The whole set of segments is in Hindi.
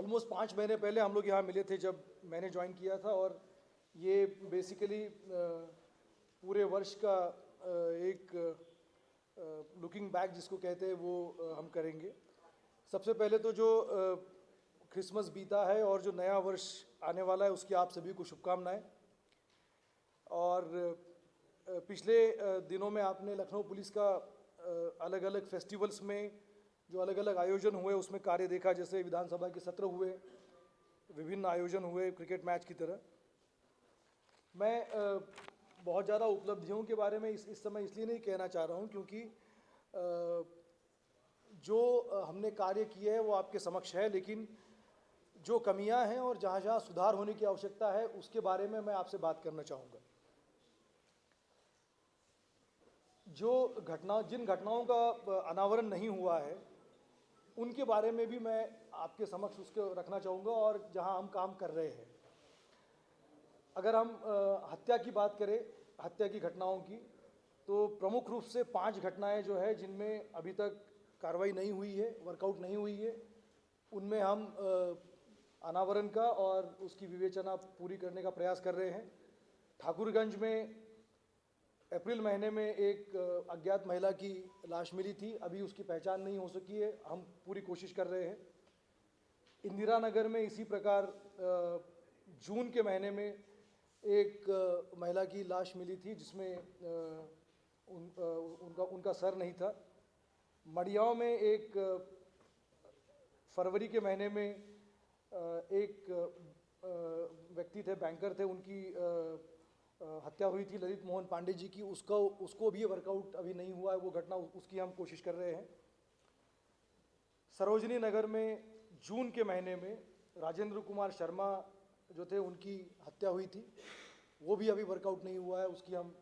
ऑलमोस्ट 5 महीने पहले हम लोग यहाँ मिले थे जब मैंने ज्वाइन किया था, और ये बेसिकली पूरे वर्ष का एक लुकिंग बैक जिसको कहते हैं वो हम करेंगे। सबसे पहले तो जो क्रिसमस बीता है और जो नया वर्ष आने वाला है उसकी आप सभी को शुभकामनाएं। और पिछले दिनों में आपने लखनऊ पुलिस का अलग अलग फेस्टिवल्स में जो अलग अलग आयोजन हुए उसमें कार्य देखा, जैसे विधानसभा के सत्र हुए, विभिन्न आयोजन हुए क्रिकेट मैच की तरह। मैं बहुत ज़्यादा उपलब्धियों के बारे में इस समय इसलिए नहीं कहना चाह रहा हूँ क्योंकि जो हमने कार्य किए हैं वो आपके समक्ष है, लेकिन जो कमियां हैं और जहाँ जहाँ सुधार होने की आवश्यकता है उसके बारे में मैं आपसे बात करना चाहूँगा। जिन घटनाओं का अनावरण नहीं हुआ है उनके बारे में भी मैं आपके समक्ष उसको रखना चाहूँगा, और जहाँ हम काम कर रहे हैं। अगर हम हत्या की बात करें, हत्या की घटनाओं की, तो प्रमुख रूप से 5 घटनाएं जो है जिनमें अभी तक कार्रवाई नहीं हुई है, वर्कआउट नहीं हुई है, उनमें हम अनावरण का और उसकी विवेचना पूरी करने का प्रयास कर रहे हैं। ठाकुरगंज में अप्रैल महीने में एक अज्ञात महिला की लाश मिली थी, अभी उसकी पहचान नहीं हो सकी है, हम पूरी कोशिश कर रहे हैं। इंदिरा नगर में इसी प्रकार जून के महीने में एक महिला की लाश मिली थी जिसमें उनका सर नहीं था। मडियाओं में एक फरवरी के महीने में एक व्यक्ति थे, बैंकर थे, उनकी हत्या हुई थी ललित मोहन पांडे जी की, उसको भी वर्कआउट अभी नहीं हुआ है वो घटना, उसकी हम कोशिश कर रहे हैं। सरोजनी नगर में जून के महीने में राजेंद्र कुमार शर्मा जो थे उनकी हत्या हुई थी, वो भी अभी वर्कआउट नहीं हुआ है, उसकी हम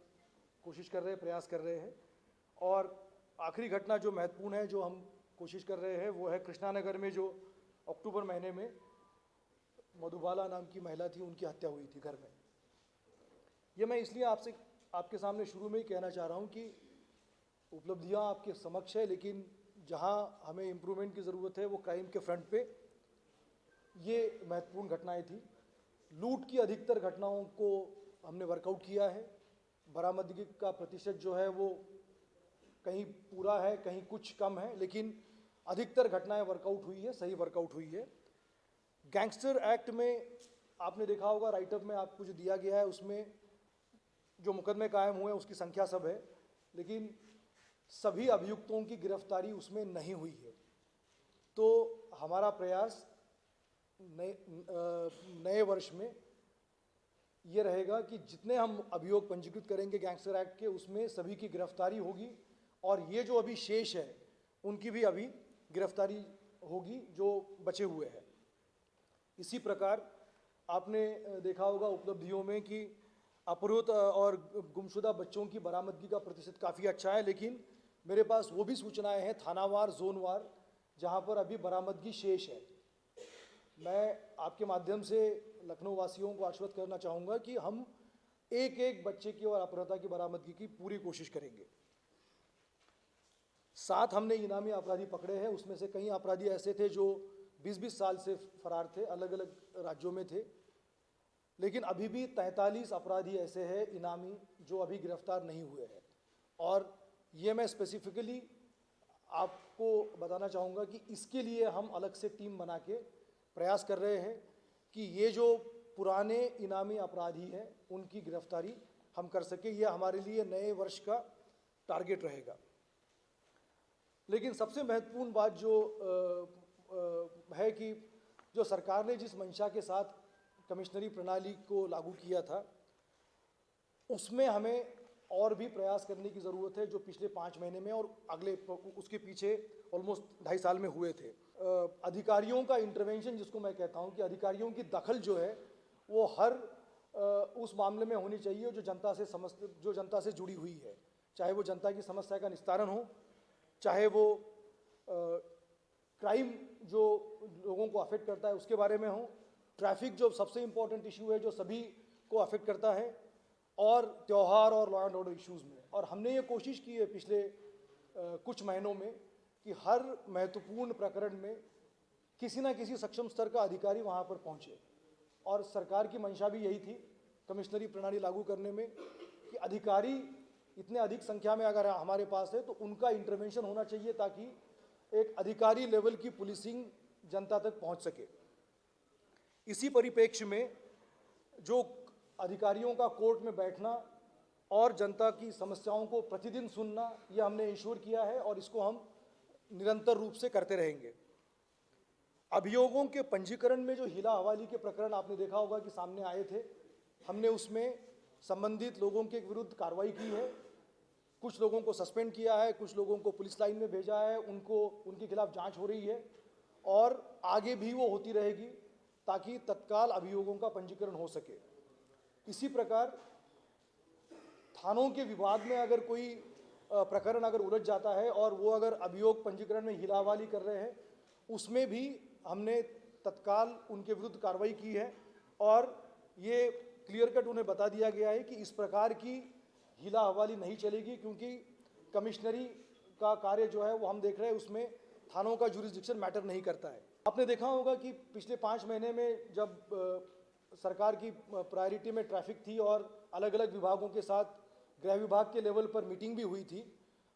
कोशिश कर रहे हैं, प्रयास कर रहे हैं। और आखिरी घटना जो महत्वपूर्ण है जो हम कोशिश कर रहे हैं वो है कृष्णानगर में जो अक्टूबर महीने में मधुबाला नाम की महिला थी, उनकी हत्या हुई थी घर में। ये मैं इसलिए आपके सामने शुरू में ही कहना चाह रहा हूँ कि उपलब्धियाँ आपके समक्ष है, लेकिन जहाँ हमें इम्प्रूवमेंट की ज़रूरत है वो क्राइम के फ्रंट पे ये महत्वपूर्ण घटनाएं थी। लूट की अधिकतर घटनाओं को हमने वर्कआउट किया है। बरामदगी का प्रतिशत जो है वो कहीं पूरा है, कहीं कुछ कम है, लेकिन अधिकतर घटनाएं वर्कआउट हुई है, सही वर्कआउट हुई है। गैंगस्टर एक्ट में आपने देखा होगा, राइटअप में आपको जो दिया गया है उसमें जो मुकदमे कायम हुए उसकी संख्या सब है, लेकिन सभी अभियुक्तों की गिरफ्तारी उसमें नहीं हुई है। तो हमारा प्रयास नए वर्ष में ये रहेगा कि जितने हम अभियोग पंजीकृत करेंगे गैंगस्टर एक्ट के, उसमें सभी की गिरफ्तारी होगी, और ये जो अभी शेष है उनकी भी अभी गिरफ्तारी होगी जो बचे हुए हैं। इसी प्रकार आपने देखा होगा उपलब्धियों में कि अपहृत और गुमशुदा बच्चों की बरामदगी का प्रतिशत काफ़ी अच्छा है, लेकिन मेरे पास वो भी सूचनाएं हैं थानावार, जोनवार, जहां पर अभी बरामदगी शेष है। मैं आपके माध्यम से लखनऊ वासियों को आश्वस्त करना चाहूँगा कि हम एक एक बच्चे की और अपहृता की बरामदगी की पूरी कोशिश करेंगे। 7 हमने इनामी अपराधी पकड़े हैं, उसमें से कई अपराधी ऐसे थे जो 20-20 साल से फरार थे, अलग अलग राज्यों में थे, लेकिन अभी भी 43 अपराधी ऐसे हैं इनामी जो अभी गिरफ्तार नहीं हुए हैं। और ये मैं स्पेसिफिकली आपको बताना चाहूँगा कि इसके लिए हम अलग से टीम बना के प्रयास कर रहे हैं कि ये जो पुराने इनामी अपराधी हैं उनकी गिरफ्तारी हम कर सके। ये हमारे लिए नए वर्ष का टारगेट रहेगा। लेकिन सबसे महत्वपूर्ण बात जो है कि जो सरकार ने जिस मंशा के साथ कमिश्नरी प्रणाली को लागू किया था उसमें हमें और भी प्रयास करने की ज़रूरत है, जो पिछले 5 महीने में और अगले उसके पीछे ऑलमोस्ट 2.5 साल में हुए थे। अधिकारियों का इंटरवेंशन, जिसको मैं कहता हूं कि अधिकारियों की दखल जो है वो हर उस मामले में होनी चाहिए जो जनता से जुड़ी हुई है, चाहे वो जनता की समस्या का निस्तारण हो, चाहे वो क्राइम जो लोगों को अफेक्ट करता है उसके बारे में हो, ट्रैफिक जो सबसे इम्पोर्टेंट इशू है जो सभी को अफेक्ट करता है, और त्यौहार और लॉ एंड ऑर्डर इश्यूज़ में। और हमने ये कोशिश की है पिछले कुछ महीनों में कि हर महत्वपूर्ण प्रकरण में किसी ना किसी सक्षम स्तर का अधिकारी वहाँ पर पहुँचे। और सरकार की मंशा भी यही थी कमिश्नरी प्रणाली लागू करने में कि अधिकारी इतने अधिक संख्या में अगर हमारे पास है तो उनका इंटरवेंशन होना चाहिए ताकि एक अधिकारी लेवल की पुलिसिंग जनता तक पहुंच सके। इसी परिप्रेक्ष्य में जो अधिकारियों का कोर्ट में बैठना और जनता की समस्याओं को प्रतिदिन सुनना, यह हमने इंश्योर किया है और इसको हम निरंतर रूप से करते रहेंगे। अभियोगों के पंजीकरण में जो हीला हवाली के प्रकरण आपने देखा होगा कि सामने आए थे, हमने उसमें संबंधित लोगों के विरुद्ध कार्रवाई की है। कुछ लोगों को सस्पेंड किया है, कुछ लोगों को पुलिस लाइन में भेजा है, उनके खिलाफ जांच हो रही है और आगे भी वो होती रहेगी ताकि तत्काल अभियोगों का पंजीकरण हो सके। इसी प्रकार थानों के विवाद में अगर कोई प्रकरण अगर उलझ जाता है और वो अगर अभियोग पंजीकरण में हीला हवाली कर रहे हैं, उसमें भी हमने तत्काल उनके विरुद्ध कार्रवाई की है और ये क्लियर कट उन्हें बता दिया गया है कि इस प्रकार की हीला हवाली नहीं चलेगी, क्योंकि कमिश्नरी का कार्य जो है वो हम देख रहे हैं उसमें थानों का जुरिस्डिक्शन मैटर नहीं करता है। आपने देखा होगा कि पिछले 5 महीने में जब सरकार की प्रायोरिटी में ट्रैफिक थी और अलग अलग विभागों के साथ गृह विभाग के लेवल पर मीटिंग भी हुई थी,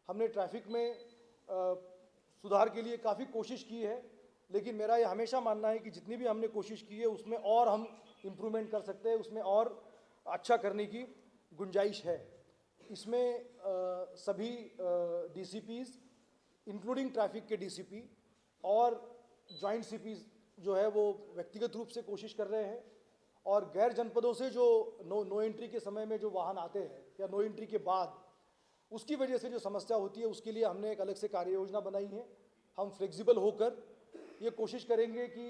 हमने ट्रैफिक में सुधार के लिए काफ़ी कोशिश की है, लेकिन मेरा ये हमेशा मानना है कि जितनी भी हमने कोशिश की है उसमें और हम इम्प्रूवमेंट कर सकते हैं, उसमें और अच्छा करने की गुंजाइश है। इसमें सभी डीसीपीज इंक्लूडिंग ट्रैफिक के डीसीपी और जॉइंट सीपीज जो है वो व्यक्तिगत रूप से कोशिश कर रहे हैं और गैर जनपदों से जो नो एंट्री के समय में जो वाहन आते हैं या नो एंट्री के बाद उसकी वजह से जो समस्या होती है उसके लिए हमने एक अलग से कार्य योजना बनाई है। हम फ्लेक्सिबल होकर ये कोशिश करेंगे कि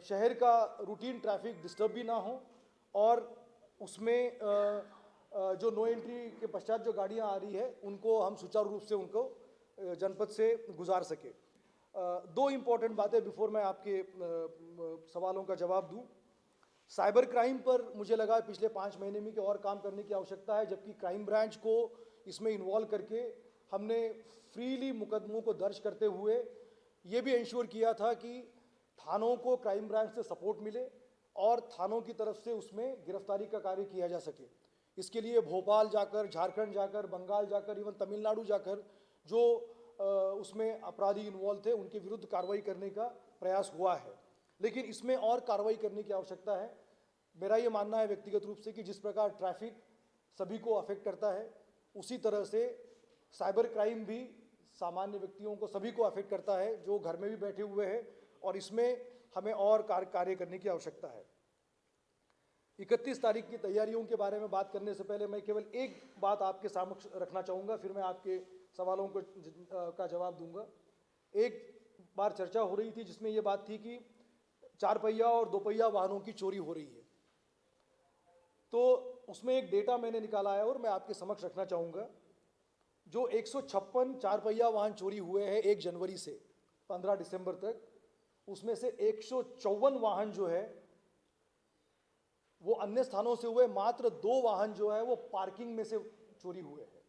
शहर का रूटीन ट्रैफिक डिस्टर्ब भी ना हो और उसमें जो नो एंट्री के पश्चात जो गाड़ियां आ रही है उनको हम सुचारू रूप से उनको जनपद से गुजार सके। 2 इम्पॉर्टेंट बातें बिफोर मैं आपके सवालों का जवाब दूं। साइबर क्राइम पर मुझे लगा पिछले 5 महीने में कि और काम करने की आवश्यकता है, जबकि क्राइम ब्रांच को इसमें इन्वॉल्व करके हमने फ्रीली मुकदमों को दर्ज करते हुए ये भी इंश्योर किया था कि थानों को क्राइम ब्रांच से सपोर्ट मिले और थानों की तरफ से उसमें गिरफ्तारी का कार्य किया जा सके। इसके लिए भोपाल जाकर, झारखंड जाकर, बंगाल जाकर, इवन तमिलनाडु जाकर जो उसमें अपराधी इन्वॉल्व थे उनके विरुद्ध कार्रवाई करने का प्रयास हुआ है, लेकिन इसमें और कार्रवाई करने की आवश्यकता है। मेरा ये मानना है व्यक्तिगत रूप से कि जिस प्रकार ट्रैफिक सभी को अफेक्ट करता है, उसी तरह से साइबर क्राइम भी सामान्य व्यक्तियों को सभी को अफेक्ट करता है जो घर में भी बैठे हुए हैं और इसमें हमें और कार्य करने की आवश्यकता है। 31 तारीख की तैयारियों के बारे में बात करने से पहले मैं केवल एक बात आपके समक्ष रखना चाहूँगा, फिर मैं आपके सवालों का जवाब दूंगा। एक बार चर्चा हो रही थी जिसमें ये बात थी कि 4 पहिया और 2 पहिया वाहनों की चोरी हो रही है, तो उसमें एक डेटा मैंने निकाला है और मैं आपके समक्ष रखना चाहूँगा। जो 156 4 पहिया वाहन चोरी हुए हैं 1 जनवरी से 15 दिसंबर तक, उसमें से 154 वाहन जो है वो अन्य स्थानों से हुए, मात्र 2 वाहन जो है वो पार्किंग में से चोरी हुए हैं।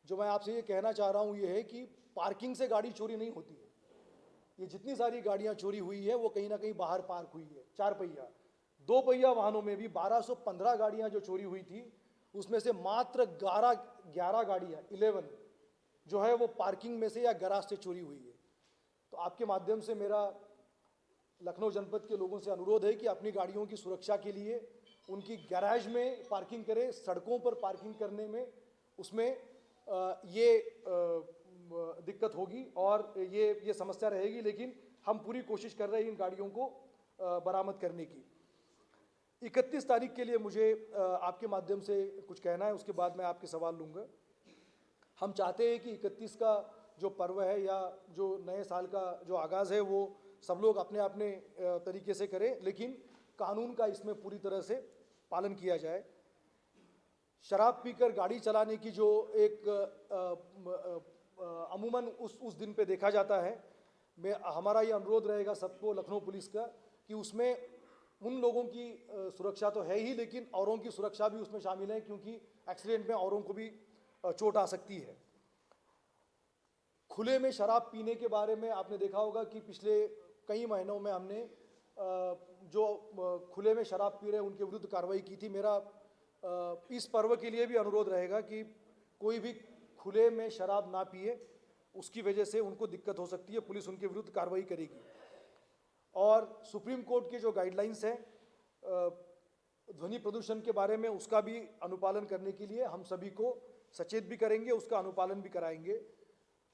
जो मैं आपसे ये कहना चाह रहा हूँ ये है कि पार्किंग से गाड़ी चोरी नहीं होती है। ये जितनी सारी गाड़ियाँ चोरी हुई है वो कहीं ना कहीं बाहर पार्क हुई है। 4 पहिया 2 पहिया वाहनों में भी 1215 गाड़ियाँ जो चोरी हुई थी, उसमें से मात्र 11 गाड़ियाँ 11 जो है वो पार्किंग में से या गैराज से चोरी हुई है। तो आपके माध्यम से मेरा लखनऊ जनपद के लोगों से अनुरोध है कि अपनी गाड़ियों की सुरक्षा के लिए उनकी गैराज में पार्किंग करें। सड़कों पर पार्किंग करने में उसमें ये दिक्कत होगी और ये समस्या रहेगी, लेकिन हम पूरी कोशिश कर रहे हैं इन गाड़ियों को बरामद करने की। 31 तारीख के लिए मुझे आपके माध्यम से कुछ कहना है, उसके बाद मैं आपके सवाल लूँगा। हम चाहते हैं कि 31 का जो पर्व है या जो नए साल का जो आगाज़ है वो सब लोग अपने अपने तरीके से करें, लेकिन कानून का इसमें पूरी तरह से पालन किया जाए। शराब पीकर गाड़ी चलाने की जो एक अमूमन उस दिन पे देखा जाता है, हमारा ये अनुरोध रहेगा सबको, लखनऊ पुलिस का, कि उसमें उन लोगों की सुरक्षा तो है ही, लेकिन औरों की सुरक्षा भी उसमें शामिल है, क्योंकि एक्सीडेंट में औरों को भी चोट आ सकती है। खुले में शराब पीने के बारे में आपने देखा होगा कि पिछले कई महीनों में हमने जो खुले में शराब पी रहे हैं उनके विरुद्ध कार्रवाई की थी। मेरा इस पर्व के लिए भी अनुरोध रहेगा कि कोई भी खुले में शराब ना पिए, उसकी वजह से उनको दिक्कत हो सकती है, पुलिस उनके विरुद्ध कार्रवाई करेगी। और सुप्रीम कोर्ट के जो गाइडलाइंस हैं ध्वनि प्रदूषण के बारे में, उसका भी अनुपालन करने के लिए हम सभी को सचेत भी करेंगे, उसका अनुपालन भी कराएंगे।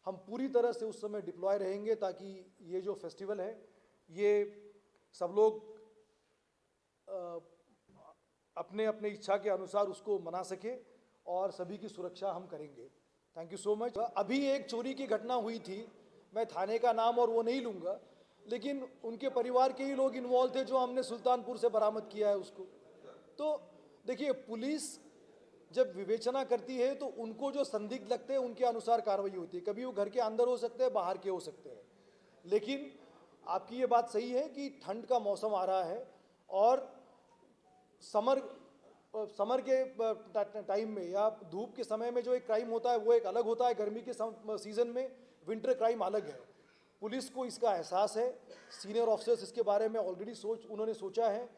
हम पूरी तरह से उस समय डिप्लॉय रहेंगे ताकि ये जो फेस्टिवल है ये सब लोग अपने अपने इच्छा के अनुसार उसको मना सके और सभी की सुरक्षा हम करेंगे। Thank you so much. अभी एक चोरी की घटना हुई थी, मैं थाने का नाम और वो नहीं लूँगा, लेकिन उनके परिवार के ही लोग इन्वॉल्व थे जो हमने सुल्तानपुर से बरामद किया है उसको। तो देखिए, पुलिस जब विवेचना करती है तो उनको जो संदिग्ध लगते हैं उनके अनुसार कार्रवाई होती है। कभी वो घर के अंदर हो सकते हैं, बाहर के हो सकते हैं। लेकिन आपकी ये बात सही है कि ठंड का मौसम आ रहा है और समर के टाइम में या धूप के समय में जो एक क्राइम होता है वो एक अलग होता है, गर्मी के सीज़न में विंटर क्राइम अलग है। पुलिस को इसका एहसास है, सीनियर ऑफिसर्स इसके बारे में ऑलरेडी उन्होंने सोचा है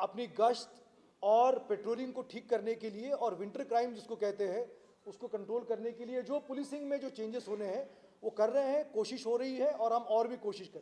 अपनी गश्त और पेट्रोलिंग को ठीक करने के लिए और विंटर क्राइम जिसको कहते हैं उसको कंट्रोल करने के लिए जो पुलिसिंग में जो चेंजेस होने हैं वो कर रहे हैं, कोशिश हो रही है और हम और भी कोशिश करेंगे।